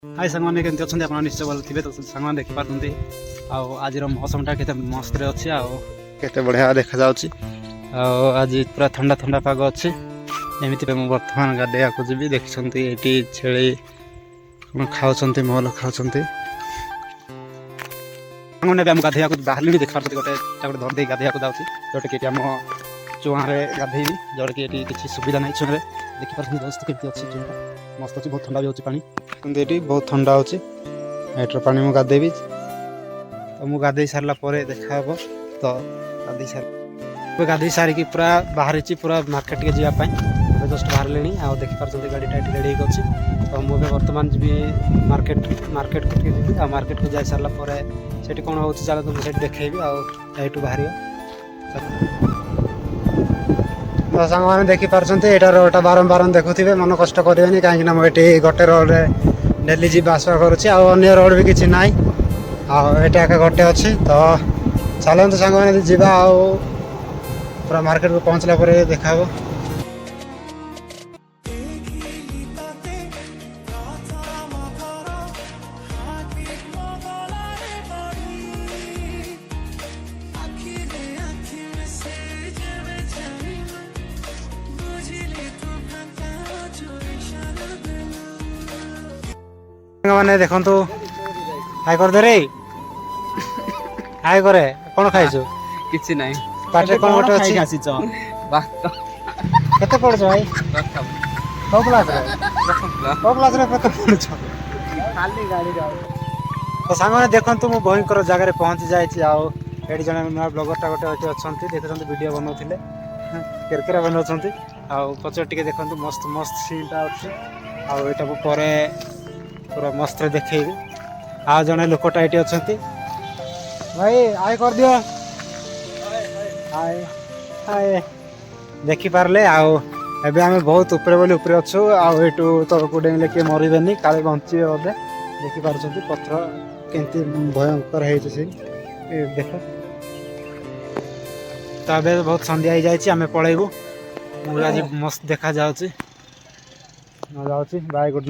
हाय सांगमाने केमती अछंती आपण निश्चय भल थिबे तो सांगमान देखि पारथुंती आज मौसमटा केते मस्त रे अछि केते बढ़िया देखा जाउछि आज पूरा ठंडा ठंडा पाग अछि एमिति पे वर्तमान गाडेया को जिबी देखछंती एटी छेली कोन खाउछंती मोहल खाउछंती सांगमाने हम गाधेया को बाहरली देख पारथुंती गोटे धर दे गाधेया को जाउछि जोटे केटी हम चुआरे गाधेइबी जोटे केटी किछि सुविधा नै चुआरे देखि पारथुंती दोस्त केमती अछि चुआ मस्त अच्छी बहुत ठंडा भी होची पानी ये बहुत ठंडा होची एटर पानी मु गाधेबी तो मु गाधे सारला परे देखा हबो तो गाधे सारी की पूरा बाहर ची पूरा मार्केट के जिया पाई जस्ट बाहर लेनी आ देखि पारछंती गाड़ी टाइट रेडी होची तो मु वर्तमान जी मार्केट को जी आ मार्केट को जाय सारला परे सेठी कोन होची चला तो सेठी देखेबी आ एटू बाहरियो तो सांग मैंने देखी पार्टी एटा बारंबार देखुवे मन कष्ट करें कहीं मुझे गोटे रोड डेली जीवा आसा कर रोड भी किसी ना आटा गोटे अच्छी तो चलते सांग मैंने जीवा पूरा मार्केट को पहुँचला देखा। मैंने देखु हाई कर दे रे हाई करे कौन खाइछु किछि नाही पाटे कोन गोटे अछि आसीछ भात केते पड़छ भाई को क्लास रे केते पड़छ खाली गाड़ी जाउ तो सांग माने देखंतु मु भयंकर जगह रे पहुंच जायछि आ एडी जने नया ब्लॉगर टा गोटे अछि अछंती देखछंती वीडियो बनौथिले केरकेरा बनौछंती आ पछर टिके देखंतु मस्त मस्त सीन टा अछि आ एटा परे पूरा मस्त देखेबी आ जने लोकटा एटी अछंती भाई आय कर दियो आय आय देखि पारले आउ एबे हमें बहुत ऊपर बोली ऊपर अच्छु आउ एटू तो को डेंगले के मरिबेनी काले बंची ओदे देखि पारछंती पत्थर केंती भयंकर हे छै देखो तबे बहुत संध्या हो जायछि हमें पळेबू आज मस्त देखा जाउछि न जाउछि बाय गुड।